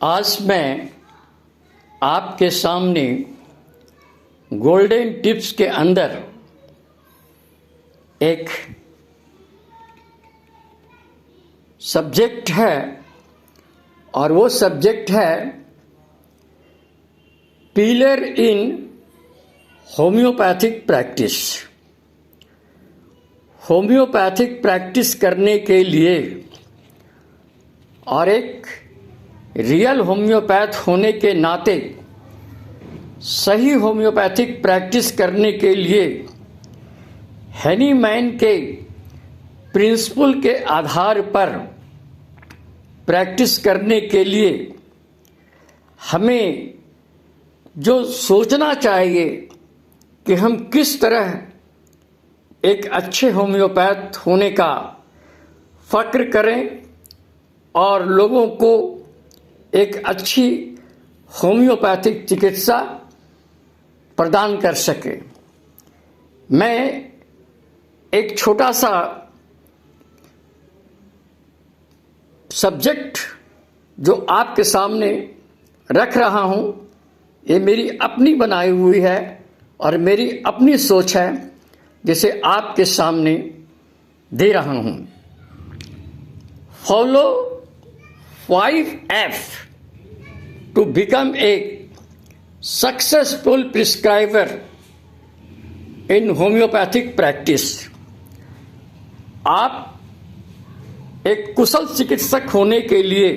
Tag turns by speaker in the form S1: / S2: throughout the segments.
S1: आज मैं आपके सामने गोल्डन टिप्स के अंदर एक सब्जेक्ट है और वो सब्जेक्ट है pillar in homeopathic practice. Homeopathic practice करने के लिए और एक रियल होम्योपैथ होने के नाते सही होम्योपैथिक प्रैक्टिस करने के लिए हैनीमैन के प्रिंसिपल के आधार पर प्रैक्टिस करने के लिए हमें जो सोचना चाहिए कि हम किस तरह एक अच्छे होम्योपैथ होने का फ़क्र करें और लोगों को एक अच्छी होम्योपैथिक चिकित्सा प्रदान कर सके। मैं एक छोटा सा सब्जेक्ट जो आपके सामने रख रहा हूं, ये मेरी अपनी बनाई हुई है और मेरी अपनी सोच है जिसे आपके सामने दे रहा हूं। Follow 5F to become a successful prescriber in homeopathic practice। आप एक कुशल चिकित्सक होने के लिए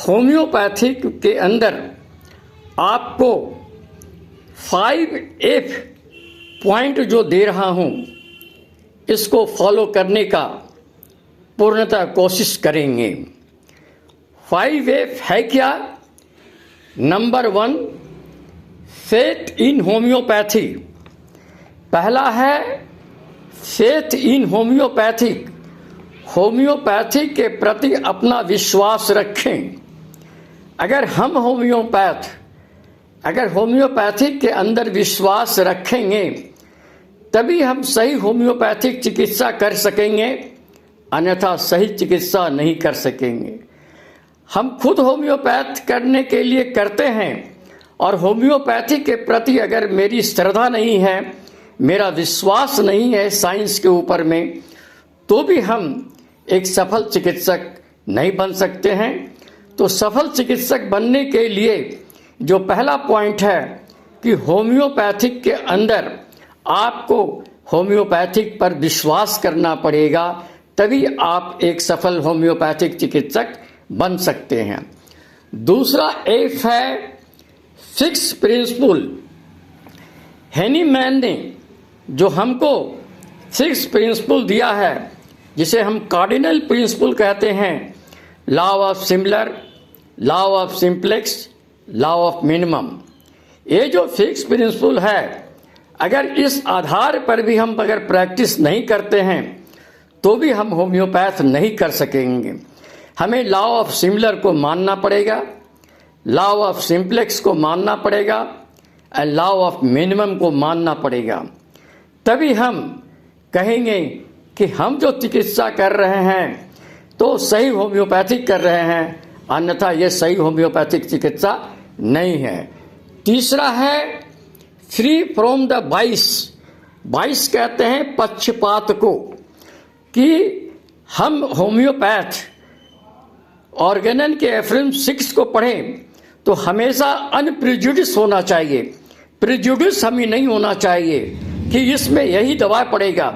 S1: होम्योपैथिक के अंदर आपको 5F पॉइंट जो दे रहा हूं, इसको फॉलो करने का पूर्णतः कोशिश करेंगे। 5F है क्या? Number 1, faith in homeopathy. पहला है फेथ इन होम्योपैथिक। होम्योपैथी के प्रति अपना विश्वास रखें। अगर हम होम्योपैथी के अंदर विश्वास रखेंगे तभी हम सही होम्योपैथिक चिकित्सा कर सकेंगे, अन्यथा सही चिकित्सा नहीं कर सकेंगे। हम खुद होम्योपैथ करने के लिए करते हैं और होम्योपैथी के प्रति अगर मेरी श्रद्धा नहीं है, मेरा विश्वास नहीं है साइंस के ऊपर में, तो भी हम एक सफल चिकित्सक नहीं बन सकते हैं। तो सफल चिकित्सक बनने के लिए जो पहला पॉइंट है कि होम्योपैथिक के अंदर आपको होम्योपैथिक पर विश्वास करना पड़ेगा, तभी आप एक सफल होम्योपैथिक चिकित्सक बन सकते हैं। दूसरा एफ है फिक्स प्रिंसिपल। हैनीमैन ने जो हमको फिक्स प्रिंसिपल दिया है, जिसे हम कार्डिनल प्रिंसिपल कहते हैं, law of similar, law of simplex, law of minimum. ये जो फिक्स प्रिंसिपल है, अगर इस आधार पर भी हम अगर प्रैक्टिस नहीं करते हैं तो भी हम होम्योपैथ नहीं कर सकेंगे। हमें लॉ ऑफ सिमिलर को मानना पड़ेगा, लॉ ऑफ सिंप्लेक्स को मानना पड़ेगा और लॉ ऑफ मिनिमम को मानना पड़ेगा। तभी हम कहेंगे कि हम जो चिकित्सा कर रहे हैं तो सही होम्योपैथिक कर रहे हैं, अन्यथा ये सही होम्योपैथिक चिकित्सा नहीं है। तीसरा है फ्री फ्रॉम द बाइस। बाइस कहते हैं पक्षपात को, कि हम होम्योपैथ ऑर्गेनन के एफ्रेम 6 को पढ़ें तो हमेशा अनप्रिजुडिस होना चाहिए। प्रिजुडिस हमें नहीं होना चाहिए कि इसमें यही दवा पड़ेगा,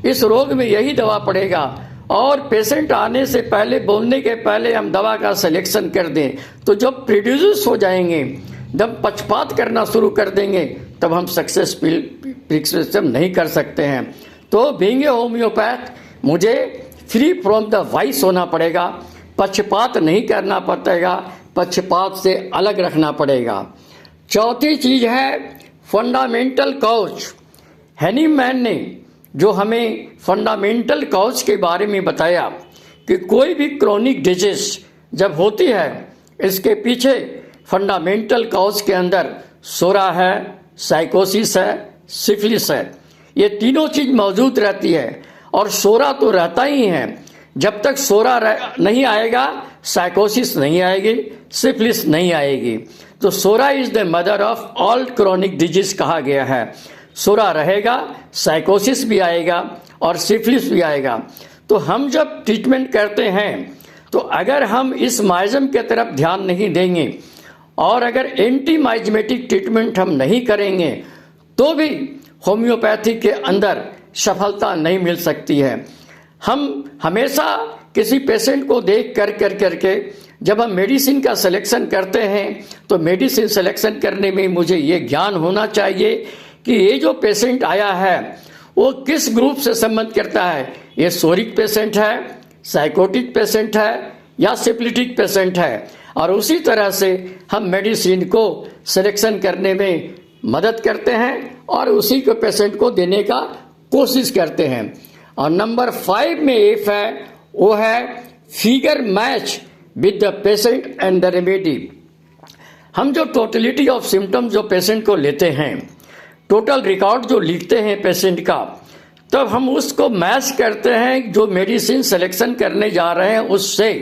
S1: इस रोग में यही दवा पड़ेगा, और पेशेंट आने से पहले, बोलने के पहले हम दवा का सिलेक्शन कर दें। तो जब प्रिजुडिस हो जाएंगे, जब पक्षपात करना शुरू कर देंगे, तब हम सक्सेसफुल प्रिस्क्रिप्शन नहीं कर सकते हैं। तो बीइंग ए होम्योपैथ मुझे फ्री फ्रॉम द वाइस होना पड़ेगा, पक्षपात नहीं करना पड़ेगा, पक्षपात से अलग रखना पड़ेगा। चौथी चीज है फंडामेंटल कॉज। हैनीमैन ने जो हमें फंडामेंटल कॉज के बारे में बताया कि कोई भी क्रोनिक डिजीज जब होती है, इसके पीछे फंडामेंटल कॉज के अंदर सोरा है, साइकोसिस है, सिफिलिस है, ये तीनों चीज मौजूद रहती है। और सोरा तो रहता ही है, जब तक सोरा नहीं आएगा साइकोसिस नहीं आएगी, सिफिलिस नहीं आएगी। तो psora is the mother of all chronic disease कहा गया है। सोरा रहेगा, साइकोसिस भी आएगा और सिफिलिस भी आएगा। तो हम जब ट्रीटमेंट करते हैं तो अगर हम इस माइजम के तरफ ध्यान नहीं देंगे और अगर एंटी माइजमेटिक ट्रीटमेंट हम नहीं करेंगे तो भी होम्योपैथी के अंदर सफलता नहीं मिल सकती है। हम हमेशा किसी पेशेंट को देख करके जब हम मेडिसिन का सिलेक्शन करते हैं तो मेडिसिन सिलेक्शन करने में मुझे ये ज्ञान होना चाहिए कि ये जो पेशेंट आया है वो किस ग्रुप से संबंध करता है। ये सोरिक पेशेंट है, साइकोटिक पेशेंट है या सिफिलिटिक पेशेंट है, और उसी तरह से हम मेडिसिन को सिलेक्शन करने में मदद करते हैं और उसी को पेशेंट को देने का कोशिश करते हैं। और नंबर 5 में एफ है, वो है figure match with the patient and the remedy. हम जो टोटलिटी ऑफ सिम्टम जो पेशेंट को लेते हैं, टोटल रिकॉर्ड जो लिखते हैं पेशेंट का, तब हम उसको मैच करते हैं जो मेडिसिन सिलेक्शन करने जा रहे हैं उससे।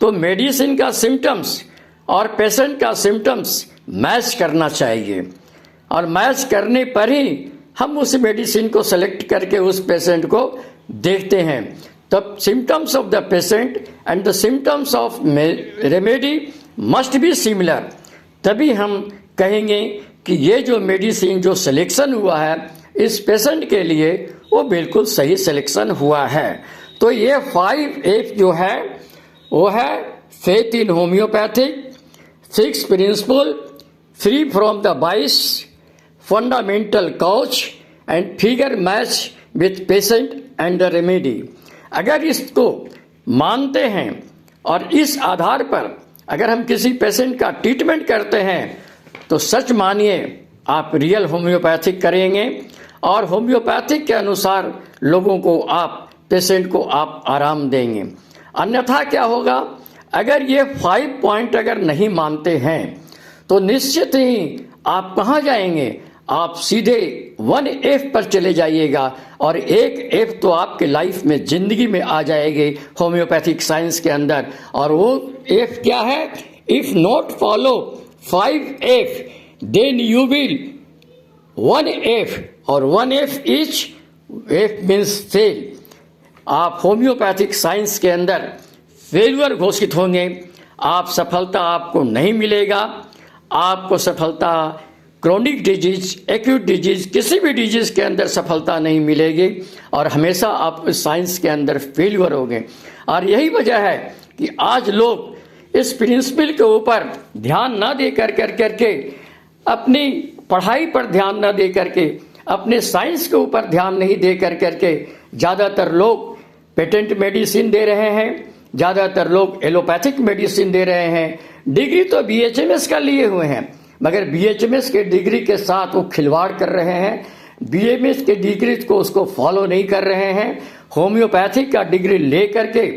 S1: तो मेडिसिन का सिम्टम्स और पेशेंट का सिम्टम्स मैच करना चाहिए, और मैच करने पर ही हम उस मेडिसिन को सेलेक्ट करके उस पेशेंट को देखते हैं। तब symptoms of the patient and the symptoms of remedy must be similar, तभी हम कहेंगे कि ये जो मेडिसिन जो सिलेक्शन हुआ है इस पेशेंट के लिए वो बिल्कुल सही सिलेक्शन हुआ है। तो ये 5F जो है वो है faith in homeopathic, 6 principle, free from the bias, fundamental cause and figure match with patient and the remedy. अगर इसको मानते हैं और इस आधार पर अगर हम किसी पेशेंट का ट्रीटमेंट करते हैं तो सच मानिए आप रियल होम्योपैथिक करेंगे और होम्योपैथिक के अनुसार लोगों को आप पेशेंट को आप आराम देंगे। अन्यथा क्या होगा, अगर ये 5 पॉइंट अगर नहीं मानते हैं तो निश्चित ही आप कहाँ जाएंगे, आप सीधे 1F पर चले जाइएगा और एक F तो आपके लाइफ में जिंदगी में आ जाएगी होम्योपैथिक साइंस के अंदर। और वो F क्या है, if not follow 5F then you will 1F, और 1F each F means fail. आप होम्योपैथिक साइंस के अंदर फेलियर घोषित होंगे, आप सफलता आपको नहीं मिलेगा। आपको सफलता क्रोनिक डिजीज, एक्यूट डिजीज, किसी भी डिजीज के अंदर सफलता नहीं मिलेगी और हमेशा आप इस साइंस के अंदर फेलियर होंगे। और यही वजह है कि आज लोग इस प्रिंसिपल के ऊपर ध्यान ना दे करके अपनी पढ़ाई पर ध्यान ना दे करके अपने साइंस के ऊपर ध्यान नहीं दे करके ज़्यादातर लोग पेटेंट मेडिसिन दे रहे हैं, ज़्यादातर लोग एलोपैथिक मेडिसिन दे रहे हैं। डिग्री तो BHMS का लिए हुए हैं, मगर BHMS के डिग्री के साथ वो खिलवाड़ कर रहे हैं, BMS के डिग्री को उसको फॉलो नहीं कर रहे हैं। होम्योपैथिक का डिग्री ले करके,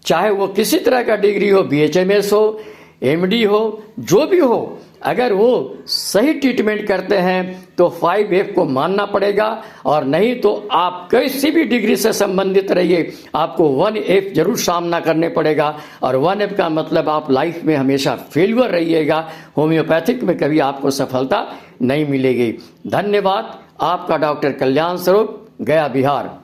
S1: चाहे वो किसी तरह का डिग्री हो, BHMS हो, MD हो, जो भी हो, अगर वो सही ट्रीटमेंट करते हैं तो 5F को मानना पड़ेगा, और नहीं तो आप किसी भी डिग्री से संबंधित रहिए, आपको 1F जरूर सामना करने पड़ेगा। और 1F का मतलब आप लाइफ में हमेशा फेलियर रहिएगा, होम्योपैथिक में कभी आपको सफलता नहीं मिलेगी। धन्यवाद। आपका डॉक्टर कल्याण स्वरूप, गया, बिहार।